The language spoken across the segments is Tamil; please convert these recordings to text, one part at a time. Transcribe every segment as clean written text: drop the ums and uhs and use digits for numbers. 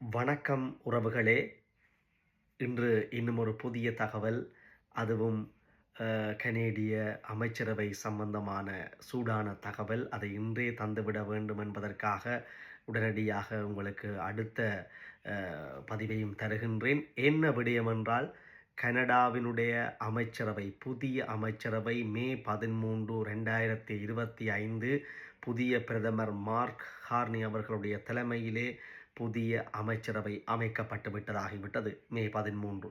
வணக்கம் உறவுகளே. இன்று இன்னும் ஒரு புதிய தகவல், அதுவும் கனேடிய அமைச்சரவை சம்பந்தமான சூடான தகவல். அதை இன்றே தந்துவிட வேண்டும் என்பதற்காக உடனடியாக உங்களுக்கு அடுத்த பதிவையும் தருகின்றேன். என்ன விடயம் என்றால், கனடாவினுடைய அமைச்சரவை, புதிய அமைச்சரவை மே 13, 2025 புதிய பிரதமர் மார்க் கார்னி அவர்களுடைய தலைமையிலே புதிய அமைச்சரவை அமைக்கப்பட்டு விட்டதாகிவிட்டது மே 13.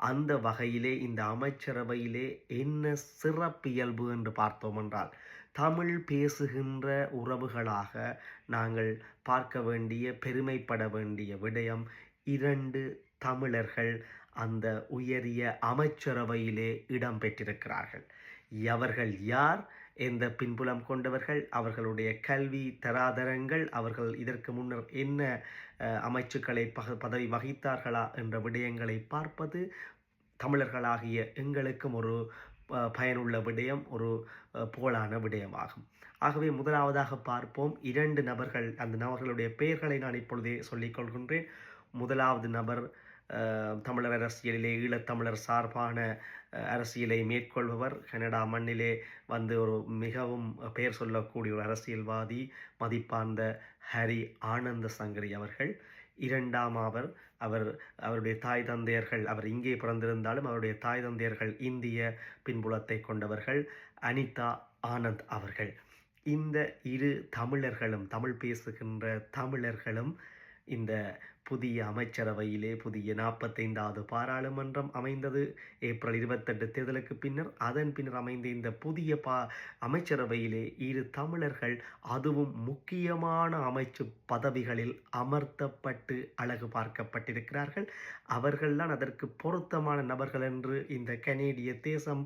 அந்த வகையிலே இந்த அமைச்சரவையிலே என்ன சிறப்பியல்பு என்று பார்த்தோம் என்றால், தமிழ் பேசுகின்ற உறவுகளாக நாங்கள் பார்க்க வேண்டிய, பெருமைப்பட வேண்டிய விடயம், 2 தமிழர்கள் அந்த உயரிய அமைச்சரவையிலே இடம்பெற்றிருக்கிறார்கள். அவர்கள் யார்? எந்த பின்புலம் கொண்டவர்கள்? அவர்களுடைய கல்வி தராதரங்கள், அவர்கள் இதற்கு முன்னர் என்ன அமைச்சுக்களை பதவி வகித்தார்களா என்ற விடயங்களை பார்ப்பது தமிழர்களாகிய எங்களுக்கும் ஒரு பயனுள்ள விடயம், ஒரு புகழான விடயமாகும். ஆகவே முதலாவதாக பார்ப்போம் 2 நபர்கள். அந்த நபர்களுடைய பெயர்களை நான் இப்பொழுதே சொல்லிக் கொள்கின்றேன். முதலாவது நபர் தமிழர் அரசியலிலே ஈழத்தமிழர் சார்பான அரசியலை மேற்கொள்பவர், கனடா மண்ணிலே வந்து ஒரு மிகவும் பெயர் சொல்லக்கூடிய ஒரு அரசியல்வாதி, மதிப்பார்ந்த ஹரி ஆனந்த சங்கரி அவர்கள். இரண்டாம் அவருடைய தாய் தந்தையர்கள், அவர் இங்கே பிறந்திருந்தாலும் அவருடைய தாய் தந்தையர்கள் இந்திய பின்புலத்தை கொண்டவர்கள், அனிதா ஆனந்த் அவர்கள். இந்த 2 தமிழர்களும், தமிழ் பேசுகின்ற தமிழர்களும் இந்த புதிய அமைச்சரவையிலே, புதிய 45வது பாராளுமன்றம் அமைந்தது ஏப்ரல் 28 தேர்தலுக்கு பின்னர். அதன் பின்னர் அமைந்த இந்த புதிய அமைச்சரவையிலே 2 தமிழர்கள், அதுவும் முக்கியமான அமைச்சு பதவிகளில் அமர்த்தப்பட்டு அழகு பார்க்கப்பட்டிருக்கிறார்கள். அவர்கள்தான் அதற்கு பொருத்தமான நபர்கள் என்று இந்த கனேடிய தேசம்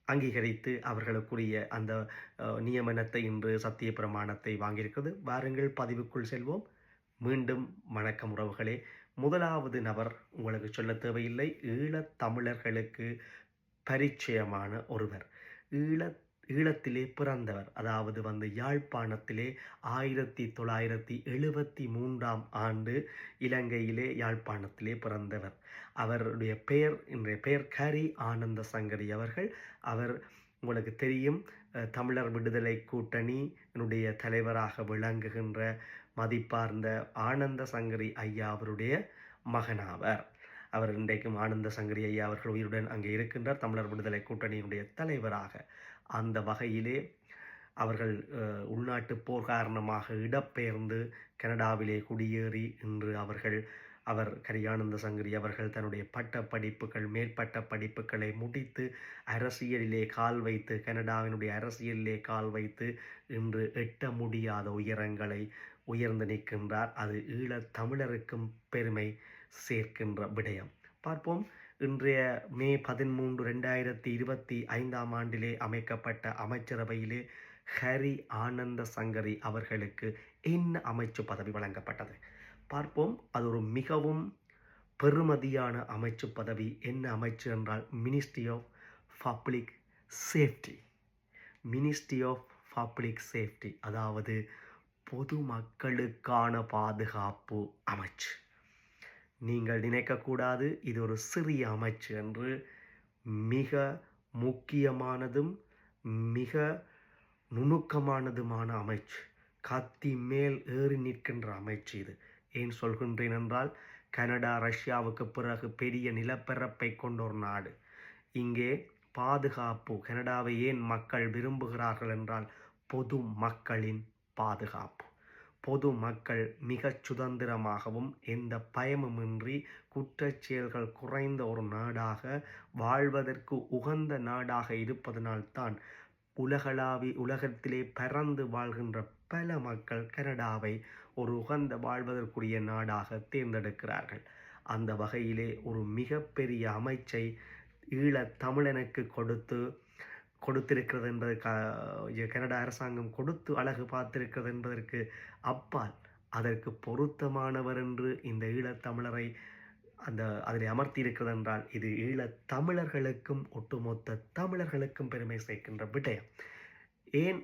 அங்கீகரித்து அவர்களுக்குரிய அந்த நியமனத்தை, இன்று சத்திய பிரமாணத்தை வாங்கியிருக்கிறது. வாருங்கள் பதிவுக்குள் செல்வோம். மீண்டும் வணக்கம் உறவுகளே. முதலாவது நபர் உங்களுக்கு சொல்ல தேவையில்லை, ஈழத்தமிழர்களுக்கு பரிச்சயமான ஒருவர். ஈழத்திலே பிறந்தவர், அதாவது வந்து யாழ்ப்பாணத்திலே 1973ஆம் ஆண்டு இலங்கையிலே யாழ்ப்பாணத்திலே பிறந்தவர். அவருடைய இன்றைய பெயர் ஹரி ஆனந்த சங்கரி அவர்கள். அவர் உங்களுக்கு தெரியும், தமிழர் விடுதலை கூட்டணியினுடைய தலைவராக விளங்குகின்ற மதிப்பார்ந்த ஆனந்த சங்கரி ஐயா அவருடைய மகனாவர். அவர் இன்றைக்கும் ஆனந்த சங்கரி ஐயா அவர்கள் உயிருடன் அங்கே இருக்கின்றார், தமிழர் விடுதலை கூட்டணியினுடைய தலைவராக. அந்த வகையிலே அவர்கள் உள்நாட்டு போர் காரணமாக இடம்பெயர்ந்து கனடாவிலே குடியேறி இன்று அவர் கரியானந்த சங்கரி அவர்கள் தன்னுடைய பட்ட படிப்புகள், மேற்பட்ட படிப்புகளை முடித்து அரசியலிலே கால் வைத்து, கனடாவினுடைய அரசியலிலே கால் வைத்து இன்று எட்ட முடியாத உயரங்களை உயர்ந்து நிற்கின்றார். அது ஈழத் தமிழருக்கும் பெருமை சேர்க்கின்ற விடயம். பார்ப்போம், இன்றைய மே 13, 2025ஆம் ஆண்டிலே அமைக்கப்பட்ட அமைச்சரவையிலே ஹரி ஆனந்த சங்கரி அவர்களுக்கு என்ன அமைச்சு பதவி வழங்கப்பட்டது பார்ப்போம். அது ஒரு மிகவும் பெருமதியான அமைச்சு பதவி. என்ன அமைச்சு என்றால் ministry of public safety. Ministry of public safety, அதாவது பொதுமக்களுக்கான பாதுகாப்பு அமைச்சு. நீங்கள் நினைக்கக்கூடாது இது ஒரு சிறிய அமைச்சு என்று. மிக முக்கியமானதும் மிக நுணுக்கமானதுமான அமைச்சு. கத்தி மேல் ஏறி நிற்கின்ற அமைச்சு இது. ஏன் சொல்கின்றேன் என்றால், கனடா ரஷ்யாவுக்கு பிறகு பெரிய நிலப்பரப்பை கொண்ட ஒரு நாடு. இங்கே பாதுகாப்பு, கனடாவை ஏன் மக்கள் விரும்புகிறார்கள் என்றால், பொது மக்களின் பாதுகாப்பு. பொது மக்கள் மிகச் சுதந்திரமாகவும் எந்த பயமுமின்றி குற்றச்செயல்கள் குறைந்த ஒரு நாடாக, வாழ்வதற்கு உகந்த நாடாக இருப்பதனால்தான் உலகத்திலே பறந்து வாழ்கின்ற பல மக்கள் கனடாவை ஒரு உகந்த வாழ்வதற்குரிய நாடாக தேர்ந்தெடுக்கிறார்கள். அந்த வகையிலே ஒரு மிகப்பெரிய அமைச்சை ஈழத் தமிழனுக்கு கொடுத்திருக்கிறது என்பதற்கு, கனடா அரசாங்கம் கொடுத்து அழகு பார்த்திருக்கிறது என்பதற்கு அப்பால், அதற்கு பொருத்தமானவர் என்று இந்த ஈழத்தமிழரை அதில் அமர்த்தி இருக்கிறது என்றால், இது ஈழத் தமிழர்களுக்கும் ஒட்டுமொத்த தமிழர்களுக்கும் பெருமை சேர்க்கின்ற விடயம். ஏன்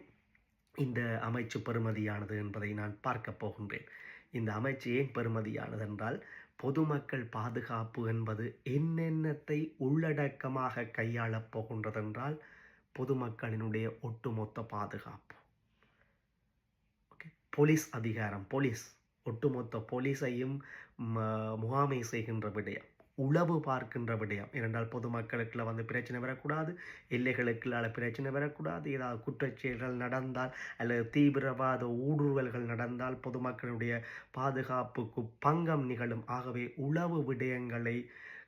இந்த அமைச்சு பெறுமதியானது என்பதை நான் பார்க்க போகின்றேன். இந்த அமைச்சு ஏன் பெறுமதியானது என்றால், பொதுமக்கள் பாதுகாப்பு என்பது என்னென்னத்தை உள்ளடக்கமாக கையாளப் போகின்றதென்றால், பொதுமக்களினுடைய ஒட்டுமொத்த பாதுகாப்பு. போலீஸ் அதிகாரம், ஒட்டுமொத்த போலீஸையும் முகாமை செய்கின்ற விடயம், உளவு பார்க்கின்ற விடயம். ஏனென்றால் பொதுமக்களுக்குள்ள வந்து பிரச்சனை வரக்கூடாது, எல்லைகளுக்குள்ளால பிரச்சனை வரக்கூடாது, ஏதாவது குற்றச்செயல்கள் நடந்தால் அல்லது தீவிரவாத ஊடுருவல்கள் நடந்தால் பொதுமக்களுடைய பாதுகாப்புக்கு பங்கம் நிகழும். ஆகவே உளவு விடயங்களை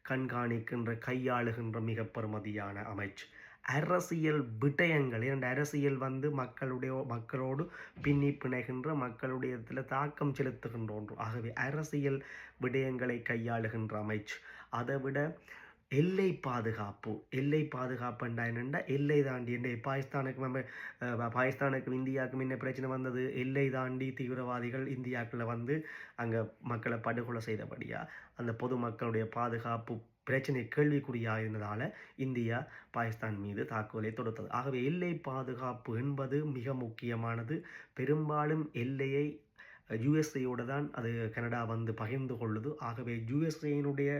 கண்காணிக்கின்ற, கையாளுகின்ற மிக பெறுமதியான அமைச்சு. அரசியல் விடயங்கள், இரண்டு அரசியல் வந்து மக்களோடு பின்னி பிணைகின்ற, மக்களுடைய தாக்கம் செலுத்துகின்ற ஒன்று. ஆகவே அரசியல் விடயங்களை கையாளுகின்ற அமைச்சு. அதை விட எல்லை பாதுகாப்பு என்னென்னா, எல்லை தாண்டி பாகிஸ்தானுக்கும் இந்தியாவுக்கும் என்ன பிரச்சனை வந்தது, எல்லை தாண்டி தீவிரவாதிகள் இந்தியாக்குள்ள வந்து அங்கே மக்களை படுகொலை செய்தபடியா அந்த பொதுமக்களுடைய பாதுகாப்பு பிரச்சனை கேள்விக்குறியாயிருந்ததால் இந்தியா பாகிஸ்தான் மீது தாக்குதலை தொடுத்தது. ஆகவே எல்லை பாதுகாப்பு என்பது மிக முக்கியமானது. பெரும்பாலும் எல்லையை யுஎஸ்ஏயோடு தான் அது கனடா வந்து பகிர்ந்து கொள்ளுது. ஆகவே யுஎஸ்ஏனுடைய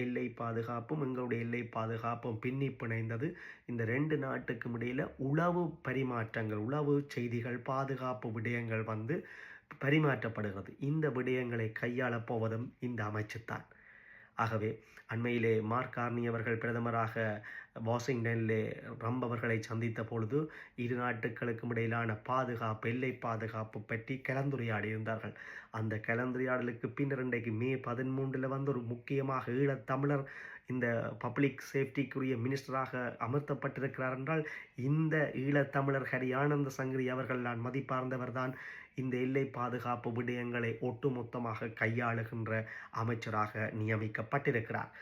எல்லை பாதுகாப்பும் எங்களுடைய எல்லை பாதுகாப்பும் பின்னி பிணைந்தது. இந்த ரெண்டு நாட்டுக்கும் இடையில் உளவு பரிமாற்றங்கள், உளவு செய்திகள், பாதுகாப்பு விடயங்கள் வந்து பரிமாற்றப்படுகிறது. இந்த விடயங்களை கையாளப் போவதும் இந்த அமைச்சுத்தான். ஆகவே அண்மையிலே மார்க் கார்னி அவர்கள் பிரதமராக வாஷிங்டனிலே ட்ரம்ப் அவர்களை சந்தித்த பொழுது இரு நாட்டுகளுக்கும் இடையிலான பாதுகாப்பு, எல்லை பாதுகாப்பு பற்றி கலந்துரையாடி இருந்தார்கள். அந்த கலந்துரையாடலுக்கு பின்னர் இன்றைக்கு மே 13 வந்து ஒரு முக்கியமாக ஈழத்தமிழர் இந்த பப்ளிக் சேஃப்டிக்குரிய மினிஸ்டராக அமர்த்தப்பட்டிருக்கிறார் என்றால், இந்த ஈழத்தமிழர் ஹரி ஆனந்த சங்கரி அவர்கள் நான் மதிப்பார்ந்தவர் தான் இந்த எல்லை பாதுகாப்பு விடயங்களை ஒட்டுமொத்தமாக கையாளுகின்ற அமைச்சராக நியமிக்கப்பட்டிருக்கிறார்.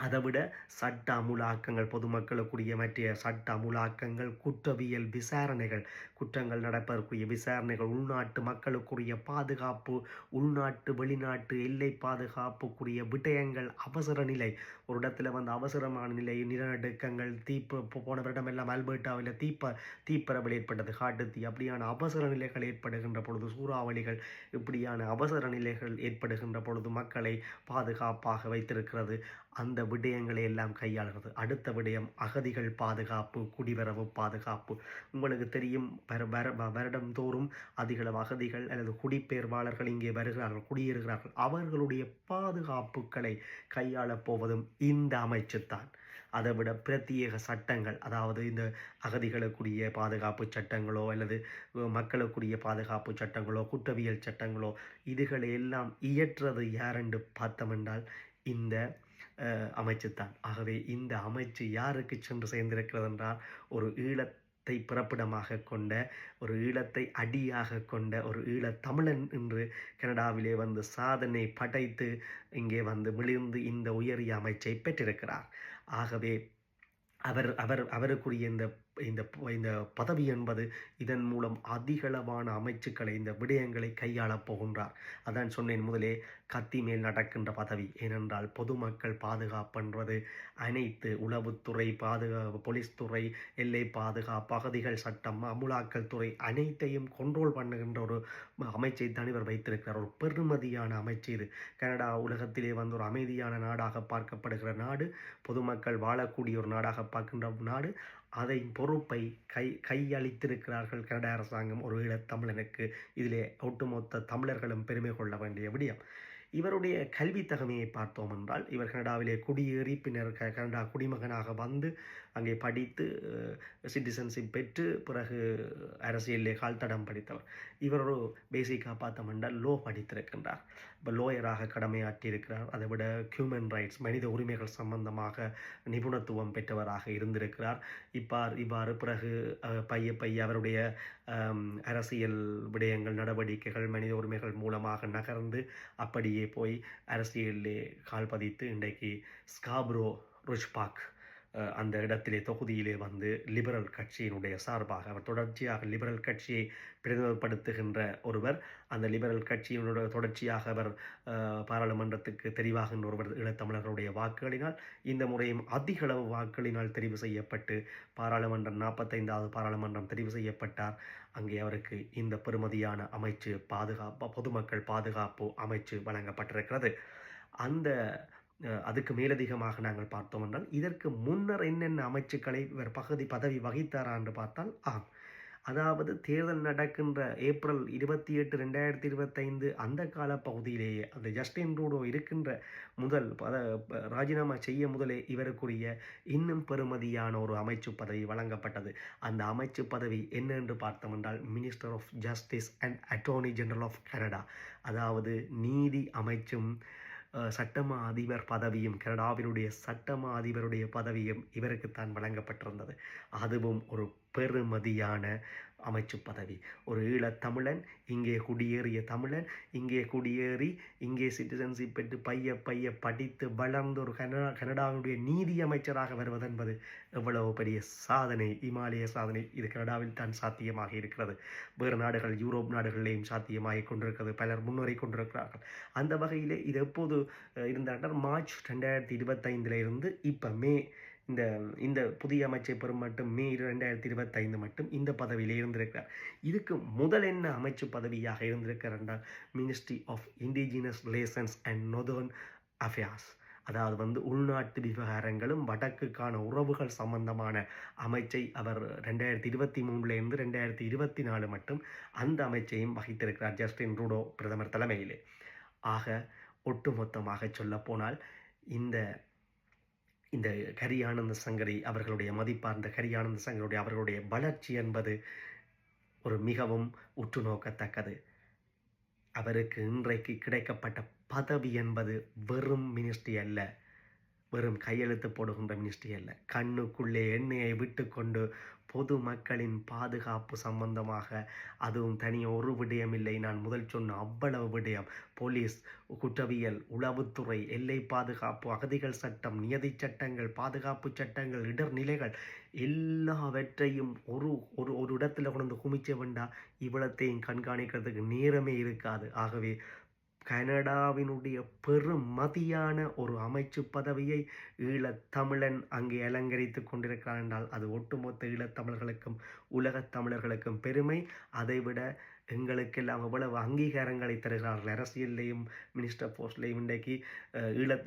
அதைவிட சட்ட அமுலாக்கங்கள், பொதுமக்களுக்குரிய மற்ற சட்ட அமுலாக்கங்கள், குற்றவியல் விசாரணைகள், குற்றங்கள் நடப்பதற்குரிய விசாரணைகள், உள்நாட்டு மக்களுக்குரிய பாதுகாப்பு, உள்நாட்டு வெளிநாட்டு எல்லை பாதுகாப்புக்குரிய விடயங்கள், அவசர நிலை, ஒரு இடத்துல வந்து அவசரமான நிலை, நிலநடுக்கங்கள், போன வருடமெல்லாம் அல்பர்டாவில் தீப்பரவல் ஏற்பட்டது, காட்டுத்தீ, அப்படியான அவசர நிலைகள் ஏற்படுகின்ற பொழுது, சூறாவளிகள், இப்படியான அவசர நிலைகள் ஏற்படுகின்ற பொழுது மக்களை பாதுகாப்பாக வைத்திருக்கிறது. அந்த விடயங்களை எல்லாம் கையாளுகிறது. அடுத்த விடயம் அகதிகள் பாதுகாப்பு, குடிவரவு பாதுகாப்பு. உங்களுக்கு தெரியும், வருடந்தோறும் அதிகளவு அகதிகள் அல்லது குடிபெயர்வாளர்கள் இங்கே வருகிறார்கள், குடியேறுகிறார்கள். அவர்களுடைய பாதுகாப்புகளை கையாளப் போவதும் இந்த அமைச்சுத்தான். அதை விட பிரத்யேக சட்டங்கள், அதாவது இந்த அகதிகளுக்குரிய பாதுகாப்பு சட்டங்களோ அல்லது மக்களுக்குரிய பாதுகாப்பு சட்டங்களோ குற்றவியல் சட்டங்களோ இதுகளை எல்லாம் இயற்றது யாரென்று பார்த்தோம் என்றால் இந்த அமைச்சுத்தான். ஆகவே இந்த அமைச்சு யாருக்கு சென்று சேர்ந்திருக்கிறது என்றால், ஒரு ஈழத்தை பிறப்பிடமாக கொண்ட, ஒரு ஈழத்தை அடியாக கொண்ட ஒரு ஈழத்தமிழன் என்று கனடாவிலே வந்து சாதனை படைத்து இங்கே வந்து மிளிர்ந்து இந்த உயரிய அமைச்சை பெற்றிருக்கிறார். ஆகவே அவருக்குரிய இந்த பதவி என்பது இதன் மூலம் அதிகளவான அமைச்சுக்களை, இந்த விடயங்களை கையாளப் போகின்றார். அதான் சொன்னேன் முதலே, கத்தி மேல் நடக்கின்ற பதவி. ஏனென்றால் பொதுமக்கள் பாதுகாப்புன்றது அனைத்து உளவுத்துறை, போலீஸ் துறை, எல்லை பாதுகாப்பு, அகதிகள் சட்டம், அமுலாக்கல் துறை அனைத்தையும் கண்ட்ரோல் பண்ணுகின்ற ஒரு அமைச்சை தான் இவர் வைத்திருக்கிறார். ஒரு பெருமதியான அமைச்சு இது. கனடா உலகத்திலே வந்து ஒரு அமைதியான நாடாக பார்க்கப்படுகிற நாடு, பொதுமக்கள் வாழக்கூடிய ஒரு நாடாக பார்க்கின்ற நாடு. அதை பொறுப்பை கையளித்திருக்கிறார்கள் கனடா அரசாங்கம் ஒரு ஈழத்தமிழனுக்கு. இதிலே ஒட்டுமொத்த தமிழர்களும் பெருமை கொள்ள வேண்டிய விடயம். இவருடைய கல்வி தகமையை பார்த்தோம் என்றால், இவர் கனடாவிலே குடியேறி பின்னர் கனடா குடிமகனாக வந்து அங்கே படித்து சிட்டிசன்ஷிப் பெற்று பிறகு அரசியலிலே கால்தடம் படித்தவர். இவர் ஒரு பேசிக்காக பார்த்தோம் என்றால் லோ படித்திருக்கின்றார். இப்போ லோயராக கடமையாற்றியிருக்கிறார். அதை விட ஹியூமன் ரைட்ஸ், மனித உரிமைகள் சம்பந்தமாக நிபுணத்துவம் பெற்றவராக இருந்திருக்கிறார். இவ்வாறு பிறகு பைய அவருடைய அரசியல் விடயங்கள், நடவடிக்கைகள், மனித உரிமைகள் மூலமாக நகர்ந்து அப்படியே போய் அரசியலிலே கால் பதித்து இன்றைக்கு ஸ்காப்ரோ ருஷ்பாக் அந்த இடத்திலே தொகுதியிலே வந்து லிபரல் கட்சியினுடைய சார்பாக அவர் தொடர்ச்சியாக லிபரல் கட்சியை பிரதிநிதிப்படுத்துகின்ற ஒருவர். அந்த லிபரல் கட்சியினுடைய தொடர்ச்சியாக அவர் பாராளுமன்றத்துக்கு தெரிவாகின்ற ஒருவர் ஈழத்தமிழர்களுடைய வாக்குகளினால் இந்த முறையும் அதிக அளவு வாக்குகளினால் தெரிவு செய்யப்பட்டு பாராளுமன்றம் 45வது பாராளுமன்றம் தெரிவு செய்யப்பட்டார். அங்கே அவருக்கு இந்த பெறுமதியான அமைச்சு பொதுமக்கள் பாதுகாப்பு அமைச்சு வழங்கப்பட்டிருக்கிறது. அந்த அதுக்கு மேலதிகமாக நாங்கள் பார்த்தோம் என்றால் இதற்கு முன்னர் என்னென்ன அமைச்சுக்களை இவர் பதவி வகித்தாரா என்று பார்த்தால் அதாவது தேர்தல் நடக்கின்ற ஏப்ரல் 28, 2025 அந்த கால பகுதியிலேயே அந்த ஜஸ்டின் ட்ரூடோ இருக்கின்ற முதல் ராஜினாமா செய்ய முதலே இவருக்குரிய இன்னும் பெறுமதியான ஒரு அமைச்சு பதவி வழங்கப்பட்டது. அந்த அமைச்சு பதவி என்ன என்று பார்த்தோம் என்றால் minister of justice and attorney general of Canada, அதாவது நீதி அமைச்சும் சட்டமா அதிபர் பதவியும், கனடாவினுடைய சட்டமா அதிபருடைய பதவியும் இவருக்குத்தான் வழங்கப்பட்டிருந்தது. அதுவும் ஒரு பெருமதியான அமைச்சு பதவி. ஒரு ஈழத்தமிழன், இங்கே குடியேறிய தமிழன், இங்கே குடியேறி இங்கே சிட்டிசன்ஷிப் பெற்று பைய படித்து வளர்ந்த ஒரு கனடாவினுடைய நீதி அமைச்சராக வருவதென்பது எவ்வளவு பெரிய சாதனை, இமாலய சாதனை. இது கனடாவில் தான் சாத்தியமாக இருக்கிறது. வேறு நாடுகள், யூரோப் நாடுகளிலேயும் சாத்தியமாகி கொண்டிருக்கிறது. பலர் முன்னுரை கொண்டிருக்கிறார்கள். அந்த வகையிலே இது எப்போது இருந்தால் மார்ச் 2025 இருந்து இப்போ மே இந்த புதிய அமைச்சை பெறும் மட்டும் மே 2025 மட்டும் இந்த பதவியில் இருந்திருக்கிறார். இதுக்கு முதல் என்ன அமைச்சு பதவியாக இருந்திருக்கிறார் என்றால் ministry of indigenous relations and northern affairs, அதாவது வந்து உள்நாட்டு விவகாரங்களும் வடக்குக்கான உறவுகள் சம்பந்தமான அமைச்சை அவர் 2023 2024 மட்டும் அந்த அமைச்சையும் வகித்திருக்கிறார் ஜஸ்டின் ட்ரூடோ பிரதமர் தலைமையிலே. ஆக ஒட்டுமொத்தமாக சொல்ல போனால் இந்த கரி ஆனந்த சங்கரி அவர்களுடைய மதிப்பார்ந்த கரி ஆனந்த சங்கருடைய அவர்களுடைய வளர்ச்சி என்பது ஒரு மிகவும் உற்று நோக்கத்தக்கது. அவருக்கு இன்றைக்கு கிடைக்கப்பட்ட பதவி என்பது வெறும் மினிஸ்ட்ரி அல்ல, வெறும் கையெழுத்து போடுகின்ற மினிஸ்ட்ரி அல்ல. கண்ணுக்குள்ளே எண்ணெயை விட்டு கொண்டு பொது மக்களின் பாதுகாப்பு சம்பந்தமாக, அதுவும் தனியாக ஒரு விடயம் இல்லை, நான் முதல் சொன்ன அவ்வளவு விடயம், போலீஸ், குற்றவியல், உளவுத்துறை, எல்லை பாதுகாப்பு, அகதிகள் சட்டம், நியதி சட்டங்கள், பாதுகாப்பு சட்டங்கள், இடர்நிலைகள் எல்லாவற்றையும் ஒரு ஒரு இடத்துல கொண்டு குமிச்ச வேண்டாம், இவ்வளத்தையும் கண்காணிக்கிறதுக்கு நேரமே இருக்காது. ஆகவே கனடாவினுடைய பெருமதியான ஒரு அமைச்சு பதவியை ஈழத்தமிழன் அங்கே அலங்கரித்து கொண்டிருக்கிறார் என்றால் அது ஒட்டுமொத்த ஈழத்தமிழர்களுக்கும் உலகத் தமிழர்களுக்கும் பெருமை. அதைவிட எங்களுக்கெல்லாம் எவ்வளவு அங்கீகாரங்களை தருகிறார்கள். அரசியல்லையும் மினிஸ்டர் போஸ்ட்லையும் இன்றைக்கு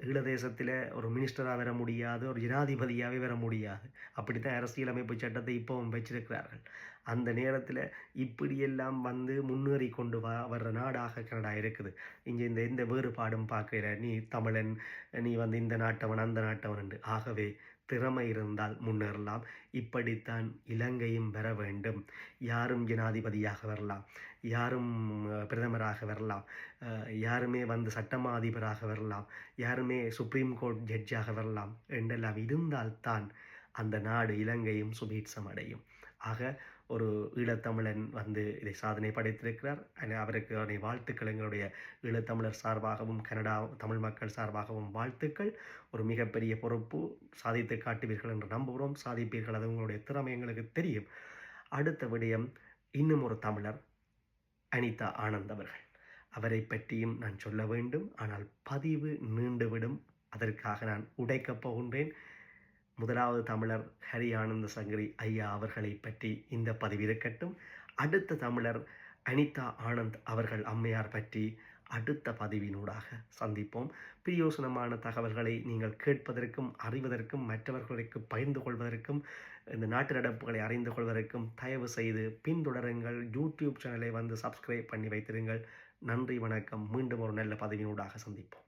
ஈழதேசத்தில் ஒரு மினிஸ்டராக வர முடியாது, ஒரு ஜனாதிபதியாகவே வர முடியாது. அப்படித்தான் அரசியலமைப்பு சட்டத்தை இப்போவும் வச்சிருக்கிறார்கள். அந்த நேரத்தில் இப்படியெல்லாம் வந்து முன்னேறி கொண்டு வர்ற நாடாக கனடா இருக்குது. இங்கே எந்த வேறுபாடும் பார்க்கிற, நீ தமிழன், நீ வந்து இந்த நாட்டவன் அந்த நாட்டவன் என்று. ஆகவே திறமை இருந்தால் முன்னேறலாம். இப்படித்தான் இலங்கையும் வர வேண்டும். யாரும் ஜனாதிபதியாக வரலாம், யாரும் பிரதமராக வரலாம், யாருமே வந்து சட்டமா அதிபராக வரலாம், யாருமே சுப்ரீம் கோர்ட் ஜட்ஜாக வரலாம் என்றெல்லாம் இருந்தால்தான் அந்த நாடு இலங்கையும் சுபீட்சம் அடையும். ஆக ஒரு ஈழத்தமிழன் வந்து இதை சாதனை படைத்திருக்கிறார். அவருக்கு வாழ்த்துக்கள் எங்களுடைய ஈழத்தமிழர் சார்பாகவும் கனடா தமிழ் மக்கள் சார்பாகவும் வாழ்த்துக்கள். ஒரு மிகப்பெரிய பொறுப்பு, சாதித்து காட்டுவீர்கள் என்று நம்புகிறோம். சாதிப்பீர்கள், அது உங்களுடைய திறமை எங்களுக்கு தெரியும். அடுத்த விடயம், இன்னும் ஒரு தமிழர், அனிதா ஆனந்த் அவர்கள். அவரை பற்றியும் நான் சொல்ல வேண்டும், ஆனால் பதிவு நீண்டுவிடும். அதற்காக நான் உடைக்கப் போகின்றேன். முதலாவது தமிழர் ஹரி ஆனந்த சங்கரி ஐயா அவர்களை பற்றி இந்த பதிவு இருக்கட்டும். அடுத்த தமிழர் அனிதா ஆனந்த் அவர்கள் அம்மையார் பற்றி அடுத்த பதிவினூடாக சந்திப்போம். பிரயோசனமான தகவல்களை நீங்கள் கேட்பதற்கும் அறிவதற்கும் மற்றவர்களுக்கு பகிர்ந்து கொள்வதற்கும் இந்த நாட்டு நடப்புகளை அறிந்து கொள்வதற்கும் தயவு செய்து பின்தொடருங்கள். யூடியூப் சேனலை வந்து சப்ஸ்கிரைப் பண்ணி வைத்திருங்கள். நன்றி, வணக்கம். மீண்டும் ஒரு நல்ல பதிவினூடாக சந்திப்போம்.